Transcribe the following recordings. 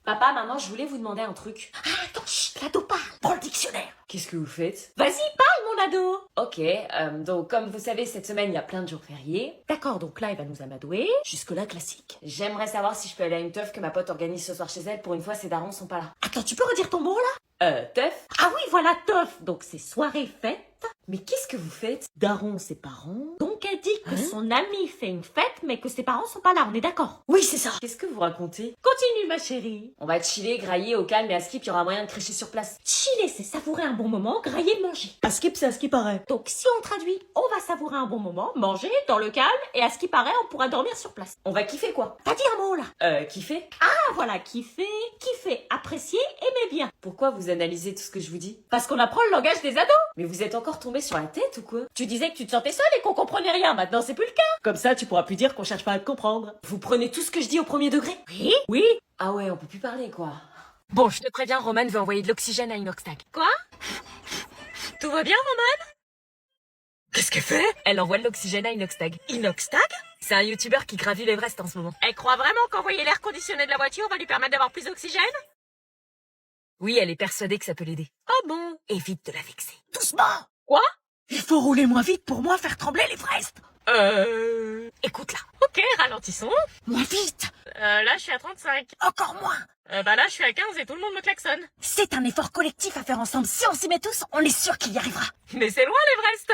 Papa, maman, je voulais vous demander un truc. Ah, attends, chut, l'ado parle. Prends le dictionnaire. Qu'est-ce que vous faites? Vas-y, parle, mon ado. Ok, donc comme vous savez, cette semaine, il y a plein de jours fériés. D'accord, donc là, il va nous amadouer. Jusque-là, classique. J'aimerais savoir si je peux aller à une teuf que ma pote organise ce soir chez elle. Pour une fois, ses darons sont pas là. Attends, tu peux redire ton mot, là? Teuf? Ah oui, voilà, teuf. Donc, c'est soirée fête. Mais qu'est-ce que vous faites? Daron, ses parents. Donc, elle dit que son ami fait une fête, mais que ses parents sont pas là, on est d'accord? Oui, c'est ça. Qu'est-ce que vous racontez? Continue, ma chérie. On va chiller, grailler au calme et à skip, il y aura moyen de crécher sur place. Chiller, c'est savourer un bon moment, grailler, manger. À skip, c'est à ce qui paraît. Donc, si on traduit, on va savourer un bon moment, manger dans le calme, et à ce qui paraît, on pourra dormir sur place. On va kiffer quoi? T'as dit un mot, là? Kiffer? Ah, voilà, kiffer, apprécier, aimer bien. Pourquoi vous analysez tout ce que je vous dis? Parce qu'on apprend le langage des ados. Mais vous êtes encore tombé sur la tête ou quoi? Tu disais que tu te sentais seule et qu'on comprenait rien, maintenant c'est plus le cas. Comme ça, tu pourras plus dire qu'on cherche pas à te comprendre. Vous prenez tout ce que je dis au premier degré? Oui? Oui. Ah ouais, on peut plus parler quoi. Bon, je te préviens, Roman veut envoyer de l'oxygène à Inoxtag. Quoi? Tout va bien, Roman? Qu'est-ce qu'elle fait? Elle envoie de l'oxygène à Inoxtag. Inoxtag? C'est un youtubeur qui gravit l'Everest en ce moment. Elle croit vraiment qu'envoyer l'air conditionné de la voiture va lui permettre d'avoir plus d'oxygène? Oui, elle est persuadée que ça peut l'aider. Oh bon? Évite de la vexer. Doucement! Quoi? Il faut rouler moins vite pour moi faire trembler l'Everest. Écoute là. Ok, ralentissons. Moins vite. Là, je suis à 35. Encore moins. Bah là, je suis à 15 et tout le monde me klaxonne. C'est un effort collectif à faire ensemble. Si on s'y met tous, on est sûr qu'il y arrivera. Mais c'est loin, l'Everest.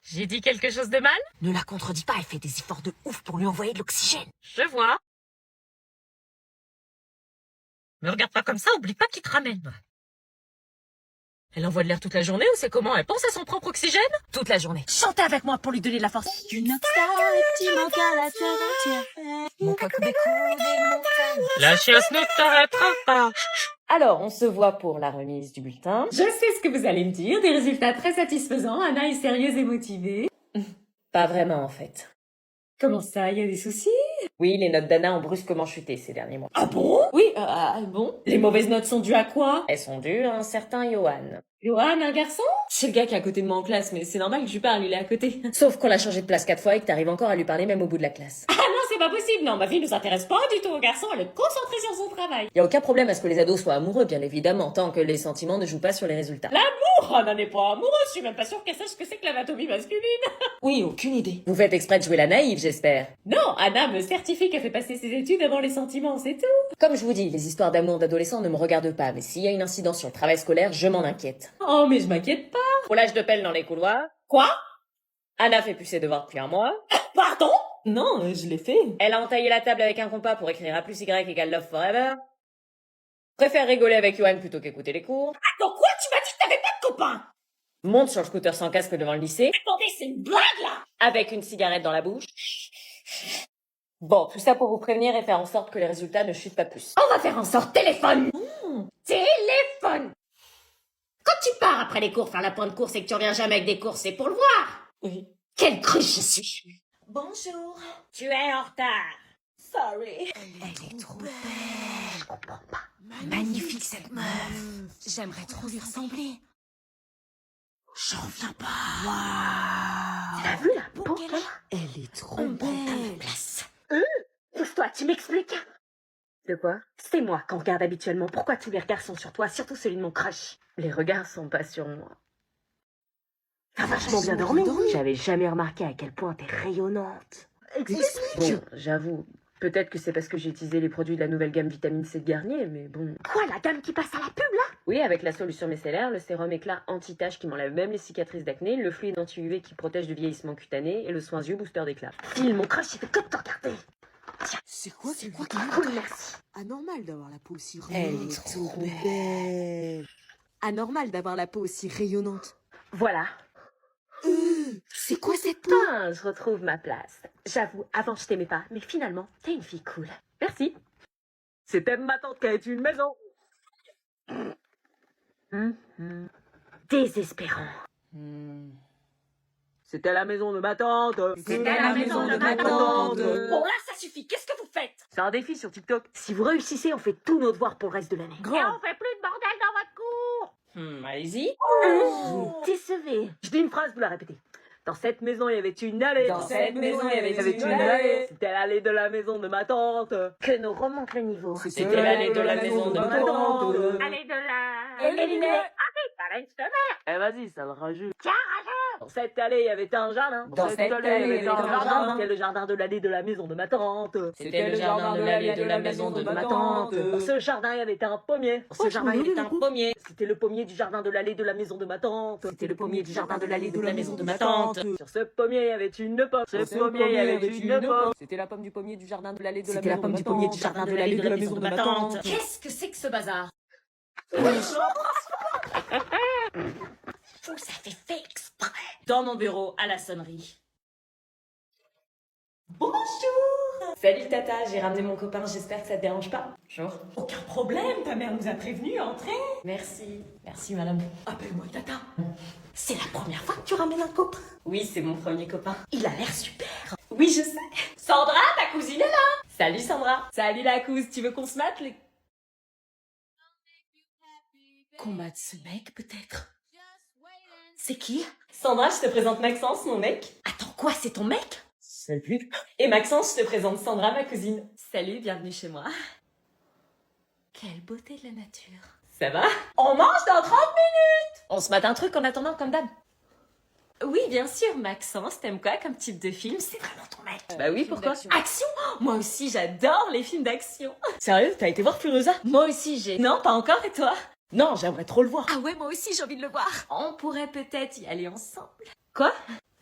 J'ai dit quelque chose de mal? Ne la contredis pas, elle fait des efforts de ouf pour lui envoyer de l'oxygène. Je vois. Me regarde pas comme ça, oublie pas qu'il te ramène. Elle envoie de l'air toute la journée ou c'est comment? Elle pense à son propre oxygène? Toute la journée. Chantez avec moi pour lui donner de la force. Mon coq découvre des montagnes. La chiasse ne t'arrêtera pas. Alors, on se voit pour la remise du bulletin. Je sais ce que vous allez me dire, des résultats très satisfaisants, Anna est sérieuse et motivée. Pas vraiment en fait. Comment ça, il y a des soucis? Oui, les notes d'Anna ont brusquement chuté ces derniers mois. Ah bon? Oui, bon. Les mauvaises notes sont dues à quoi? Elles sont dues à un certain Johan. Johan, un garçon? C'est le gars qui est à côté de moi en classe, mais c'est normal que je lui parle, il est à côté. Sauf qu'on l'a changé de place 4 fois et que t'arrives encore à lui parler même au bout de la classe. Ah non, c'est pas possible, non, ma fille nous intéresse pas du tout au garçon, elle est concentrée sur son travail. Y a aucun problème à ce que les ados soient amoureux, bien évidemment, tant que les sentiments ne jouent pas sur les résultats. L'amour, on n'en est pas amoureux, je suis même pas sûre qu'elle sache ce que c'est que l'anatomie masculine. Oui, aucune idée. Vous faites exprès de jouer la naïve, j'espère. Non, Anna me certifie qu'elle fait passer ses études avant les sentiments, c'est tout. Comme je vous dis, les histoires d'amour d'adolescents ne me regardent pas, mais s'il y a une incidence sur le travail scolaire, je m'en inquiète. Oh, mais je m'inquiète pas. Roulage de pelle dans les couloirs. Quoi? Anna fait plus ses devoirs depuis un mois. Pardon? Non, je l'ai fait. Elle a entaillé la table avec un compas pour écrire A plus Y égale Love Forever. Préfère rigoler avec Johan plutôt qu'écouter les cours. Attends, quoi? Tu m'as dit que t'avais pas de copain? Monte sur le scooter sans casque devant le lycée, Attendez, c'est une blague, là? avec une cigarette dans la bouche. Bon, tout ça pour vous prévenir et faire en sorte que les résultats ne chutent pas plus. On va faire en sorte, téléphone! Téléphone! Quand tu pars après les cours faire la pointe de course et que tu reviens jamais avec des courses, c'est pour le voir! Oui. Quelle cruche je suis! Bonjour. Tu es en retard! Sorry. Elle est trop belle. Je comprends pas. Magnifique cette meuf. J'aimerais trop lui ressembler. J'en reviens pas. T'as vu la peau qu'elle a? Elle est trop belle. Pousse-toi, tu m'expliques? De quoi? C'est moi qu'on regarde habituellement. Pourquoi tous les regards sont sur toi, surtout celui de mon crush? Les regards sont pas sur moi. T'as vachement bien dormi. J'avais jamais remarqué à quel point t'es rayonnante. Explique. Bon, j'avoue, peut-être que c'est parce que j'ai utilisé les produits de la nouvelle gamme vitamine C de Garnier, mais bon... Quoi, la dame qui passe à la pub, là? Oui, avec la solution micellaire, le sérum éclat anti-tache qui m'enlève même les cicatrices d'acné, le fluide anti-UV qui protège du vieillissement cutané et le soin yeux booster d'éclat. Phil, mon crush, il fait que de te regarder. C'est quoi Cool, merci. Anormal d'avoir la peau aussi Elle rayonnante. est trop belle. Anormal d'avoir la peau aussi rayonnante. Voilà. C'est quoi cette peau? Putain, je retrouve ma place. J'avoue, avant je t'aimais pas, mais finalement, t'es une fille cool. Merci. C'était ma tante qui a eu une maison. Désespérant. C'était la maison de ma tante. C'était la maison de ma tante. Bon, là, ça suffit. Qu'est-ce que vous faites? C'est un défi sur TikTok. Si vous réussissez, on fait tous nos devoirs pour le reste de l'année. Et Grave. on fait plus de bordel dans votre cours. Allez-y. Vous me décevez. Je dis une phrase, vous la répétez. Dans cette maison, il y avait une allée. Dans cette maison, il y avait une allée. allée. C'était l'allée de la maison de ma tante. Que nous remonte le niveau. C'était l'allée de la maison de ma tante. Allée de la... Éliminé. Eh vas-y, ça me rajoute. Tiens, rajoute. Dans cette allée, il y avait un jardin. Dans cette allée, il y avait un jardin. C'était le jardin de l'allée de la maison de ma tante. C'était le jardin de l'allée de la maison de ma tante. Dans ce jardin, il y avait un pommier. Ce jardin était un pommier. C'était le pommier du jardin de l'allée de la maison de ma tante. C'était le pommier du jardin de l'allée de la maison de ma tante. Sur ce pommier, il y avait une pomme. Ce pommier, il y avait une pomme. C'était la pomme du pommier du jardin de l'allée de la C'était la maison pomme de du ma pommier tante. du jardin de l'allée de la maison de ma tante. Qu'est-ce que c'est que ce bazar? Vous avez fait exprès. Dans mon bureau, à la sonnerie. Bonjour. Salut Tata, j'ai ramené mon copain, j'espère que ça te dérange pas. Bonjour. Aucun problème, ta mère nous a prévenus, entrez. Merci. Merci madame. Appelle-moi Tata. C'est la première fois que tu ramènes un copain. Oui, c'est mon premier copain. Il a l'air super. Oui, je sais. Sandra, ta cousine est là. Salut Sandra. Salut la cousine, tu veux qu'on se mate les... Qu'on mate ce mec, peut-être. C'est qui? Sandra, je te présente Maxence, mon mec. Attends, quoi, c'est ton mec? Salut. Et Maxence, je te présente Sandra, ma cousine. Salut, bienvenue chez moi. Quelle beauté de la nature. Ça va? On mange dans 30 minutes. On se mate un truc en attendant, comme d'hab. Oui, bien sûr, Maxence, t'aimes quoi comme type de film? C'est vraiment ton mec. Bah oui, pourquoi? Action? Moi aussi, j'adore les films d'action. Sérieux, t'as été voir Furiosa? Moi aussi, j'ai... Non, pas encore, et toi? Non, j'aimerais trop le voir. Ah ouais, moi aussi, j'ai envie de le voir. On pourrait peut-être y aller ensemble. Quoi?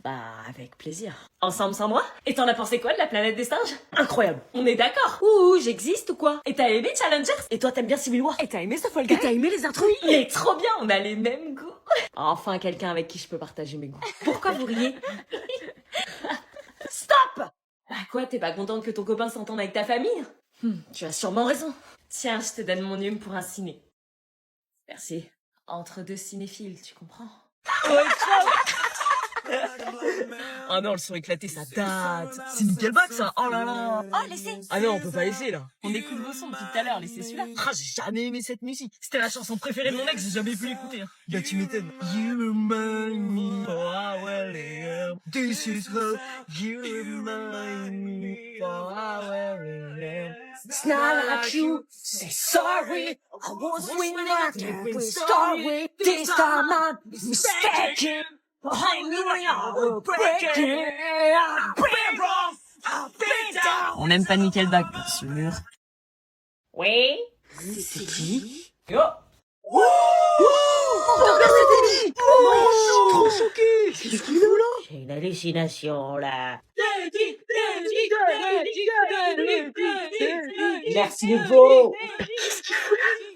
Bah, avec plaisir. Ensemble sans moi? Et t'en as pensé quoi de la planète des singes? Incroyable. On est d'accord. Ouh, j'existe ou quoi? Et t'as aimé Challengers? Et toi, t'aimes bien Civil War? Et t'as aimé The Fall Guy? Et t'as aimé les intrus? Mais trop bien, on a les mêmes goûts. Enfin, quelqu'un avec qui je peux partager mes goûts. Pourquoi vous riez? Stop! Bah quoi, t'es pas contente que ton copain s'entende avec ta famille? Tu as sûrement raison. Tiens, je te donne mon nume pour un ciné. Merci. Entre deux cinéphiles, tu comprends? Ah non, le son éclaté, ça date. C'est Nickelback, ça. Oh là là. Oh, laissez. Ah non, on peut pas laisser, là. On écoute vos sons depuis tout à l'heure, laissez celui-là. Ah, j'ai jamais aimé cette musique. C'était la chanson préférée de mon ex, j'ai jamais pu l'écouter. Hein. Bah, tu m'étonnes. You remind me for how well I am. This is how you remind me for how well I am. It's not like you. Say sorry. I was winning at every story. This time I'm mistaken. I knew I would break it. On n'aime pas Nickelback, bien sûr. Oui? C'est qui? Yo! Trop choqué. Qu'est-ce qu'il fout là? J'ai une hallucination, là. Merci les beaux!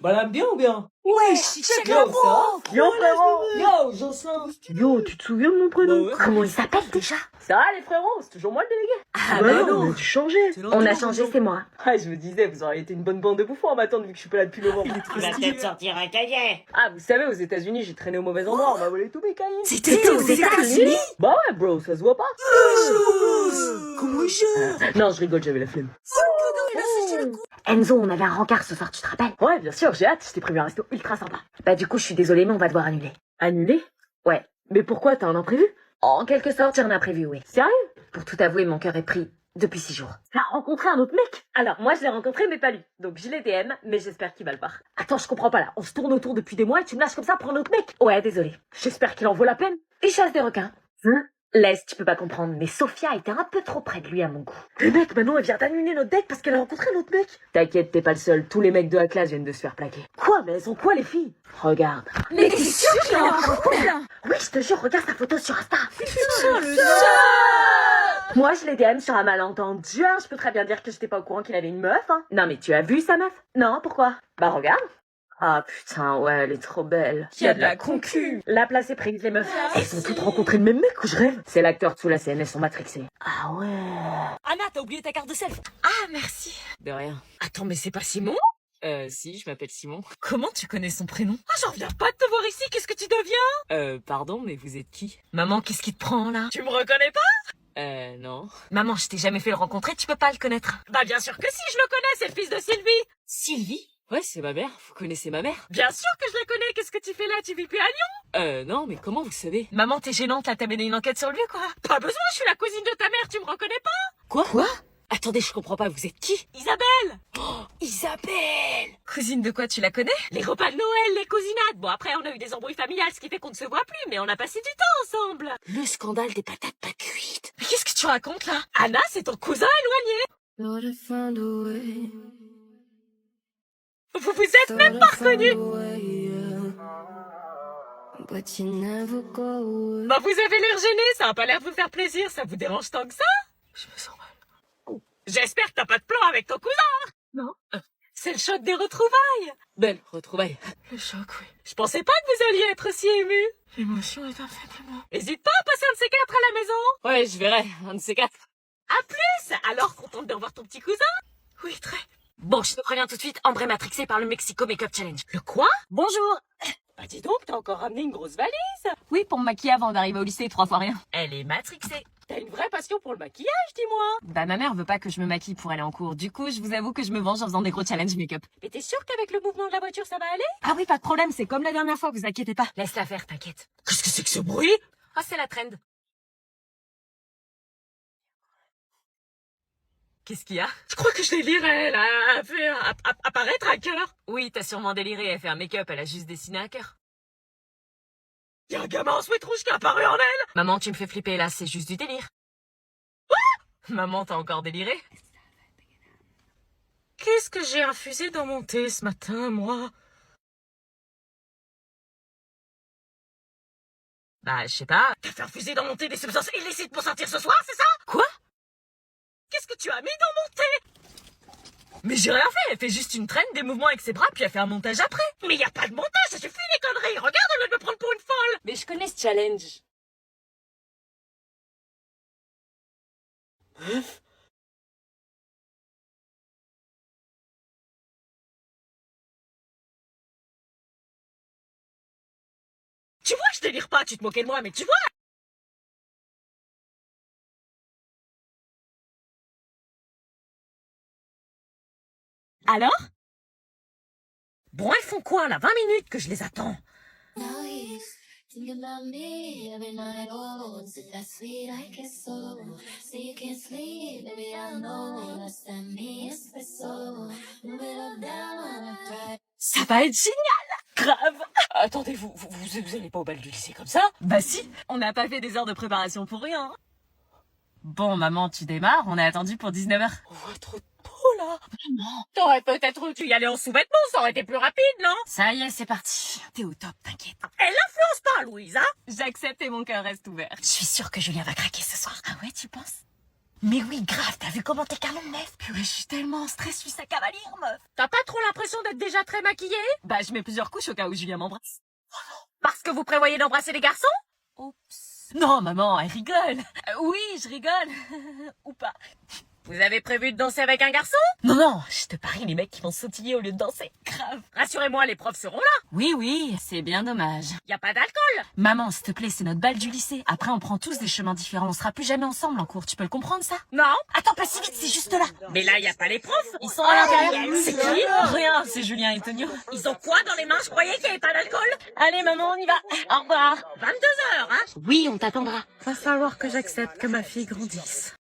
Bah, elle aime bien ou bien? Ouais, check Yo, le ça? Yo, frérot. Yo, Jocelyn! Yo, tu te souviens de mon prénom? Bah ouais. Comment il s'appelle déjà? Ça va, les frérots? C'est toujours moi le délégué. Ah bah non, on a dû changer. On a changé, c'est moi. Ah, je me disais, vous auriez été une bonne bande de bouffons à m'attendre vu que je suis pas là depuis novembre. Il va peut-être sortir un cahier! Ah, vous savez, aux États-Unis, j'ai traîné au mauvais endroit, on m'a volé tous mes cahiers. C'était aux États-Unis? Bah ouais, bro, ça se voit pas. Comment je... Non, je rigole, j'avais la flemme. Enzo, on avait un rencard ce soir, tu te rappelles? Ouais, bien sûr, j'ai hâte, je t'ai prévu un resto ultra sympa. Bah du coup, je suis désolée, mais on va devoir annuler. Annulé? Ouais. Mais pourquoi, t'as un imprévu? En quelque sorte, j'ai un imprévu, oui. Sérieux? Pour tout avouer, mon cœur est pris depuis 6 jours. T'as rencontré un autre mec? Alors, moi, je l'ai rencontré, mais pas lui. Donc, je l'ai DM, mais j'espère qu'il va le voir. Attends, je comprends pas là. On se tourne autour depuis des mois et tu me lâches comme ça pour un autre mec? Ouais, désolée. J'espère qu'il en vaut la peine. Il chasse des requins. Laisse, tu peux pas comprendre, mais Sophia était un peu trop près de lui à mon goût. Le mec, maintenant, elle vient d'annuler notre date parce qu'elle a rencontré un autre mec. T'inquiète, t'es pas le seul. Tous les mecs de la classe viennent de se faire plaquer. Quoi? Mais elles sont quoi, les filles? Regarde. Mais t'es sûr qu'il a un couple? Oui, je te jure, regarde sa photo sur Insta. le Moi, je l'ai DM sur un malentendu. Hein. Je peux très bien dire que j'étais pas au courant qu'il avait une meuf. Hein. Non, mais tu as vu sa meuf? Non, pourquoi? Bah, regarde. Ah putain, ouais, elle est trop belle. Il y a de la concu! La place est prise, les meufs. Elles ont toutes rencontré le même mec ou je rêve? C'est l'acteur sous la scène, elles sont matrixées. Ah ouais. Anna, t'as oublié ta carte de self. Ah, merci. De rien. Attends, mais c'est pas Simon? Si, je m'appelle Simon. Comment tu connais son prénom? Ah, j'en reviens pas de te voir ici, qu'est-ce que tu deviens? Pardon, mais vous êtes qui? Maman, qu'est-ce qui te prend, là? Tu me reconnais pas? Non. Maman, je t'ai jamais fait le rencontrer, tu peux pas le connaître. Bah bien sûr que si, je le connais, c'est le fils de Sylvie. Sylvie? Ouais, C'est ma mère, vous connaissez ma mère? Bien sûr que je la connais, qu'est-ce que tu fais là? Tu vis plus à Lyon? Non, mais comment vous savez? Maman, t'es gênante là, t'as mené une enquête sur lui quoi. Pas besoin, je suis la cousine de ta mère, tu me reconnais pas? Quoi? Attendez, je comprends pas, vous êtes qui? Isabelle! Isabelle! Cousine de quoi, tu la connais? Les repas de Noël, les cousinades. Bon après, on a eu des embrouilles familiales, ce qui fait qu'on ne se voit plus, mais on a passé du temps ensemble. Le scandale des patates pas cuites. Mais qu'est-ce que tu racontes là? Anna, c'est ton cousin éloigné. Vous vous êtes même pas reconnus. Bah vous avez l'air gêné, ça a pas l'air de vous faire plaisir, ça vous dérange tant que ça? Je me sens mal. J'espère que t'as pas de plan avec ton cousin. Non. C'est le choc des retrouvailles. Belle retrouvaille. Le choc, oui. Je pensais pas que vous alliez être aussi ému. L'émotion est un faiblement. Hésite pas à passer un de ces quatre à la maison. Ouais, je verrai, un de ces quatre. À plus. Alors, contente de revoir ton petit cousin? Oui, très. Bon, je te préviens tout de suite, Ambre est matrixée par le Mexico Makeup Challenge. Le quoi? Bonjour! Bah dis donc, t'as encore ramené une grosse valise. Oui, pour me maquiller avant d'arriver au lycée, 3 fois rien. Elle est matrixée. T'as une vraie passion pour le maquillage, dis-moi. Bah ma mère veut pas que je me maquille pour aller en cours, du coup je vous avoue que je me venge en faisant des gros challenges make-up. Mais t'es sûre qu'avec le mouvement de la voiture, ça va aller? Ah oui, pas de problème, c'est comme la dernière fois, vous inquiétez pas. Laisse-la faire, t'inquiète. Qu'est-ce que c'est que ce bruit? Ah, c'est la trend. Qu'est-ce qu'il y a? Je crois que je délire, elle a fait apparaître un cœur. Oui, t'as sûrement déliré, elle fait un make-up, elle a juste dessiné un cœur. Y a un gamin en sweat rouge qui est apparu en elle. Maman, tu me fais flipper là, c'est juste du délire. Maman, t'as encore déliré? Qu'est-ce que j'ai infusé dans mon thé ce matin, moi? Bah, je sais pas. T'as fait infuser dans mon thé des substances illicites pour sortir ce soir, c'est ça? Quoi? Qu'est-ce que tu as mis dans mon thé? Mais j'ai rien fait, elle fait juste une traîne, des mouvements avec ses bras, puis elle fait un montage après. Mais y a pas de montage, ça suffit les conneries. Regarde, elle veut me prendre pour une folle. Mais je connais ce challenge. Tu vois, je délire pas, tu te moquais de moi, mais tu vois. Alors? Bon, elles font quoi, là? 20 minutes que je les attends. Think about me every night, oh, is it that sweet I guess so. Say you can't sleep, baby I know. Last time me espresso, move it up down, I try. Ça va être génial! Grave! Attendez, vous allez pas au bal du lycée comme ça? Bah si, on n'a pas fait des heures de préparation pour rien. Bon, maman, tu démarres, on a attendu pour 19h. On voit trop de peau, là! Maman! T'aurais peut-être dû y aller en sous-vêtements, ça aurait été plus rapide, non? Ça y est, c'est parti. T'es au top, t'inquiète. Elle influence pas, Louise, hein? J'accepte et mon cœur reste ouvert. Je suis sûre que Julien va craquer ce soir. Ah ouais, tu penses? Mais oui, grave, t'as vu comment t'es canon, meuf? Purée, je suis tellement en stress, je suis sa cavalière, meuf. T'as pas trop l'impression d'être déjà très maquillée? Bah, je mets plusieurs couches au cas où Julien m'embrasse. Parce que vous prévoyez d'embrasser les garçons? Oups. Non, maman, elle rigole. Oui, je rigole. Ou pas. Vous avez prévu de danser avec un garçon? Non, non, je te parie les mecs qui vont sautiller au lieu de danser. Grave. Rassurez-moi, les profs seront là. Oui, c'est bien dommage. Y a pas d'alcool. Maman, s'il te plaît, c'est notre bal du lycée. Après, on prend tous des chemins différents. On sera plus jamais ensemble en cours. Tu peux le comprendre, ça? Non. Attends, pas si vite, c'est juste là. Mais là, y a pas les profs. Ils sont à l'intérieur. C'est qui? Rien, c'est Julien et Tonio. Ils ont quoi dans les mains? Je croyais qu'il y avait pas d'alcool. Allez, maman, on y va. Au revoir. 22h, hein? Oui, on t'attendra. Va falloir que j'accepte que ma fille grandisse.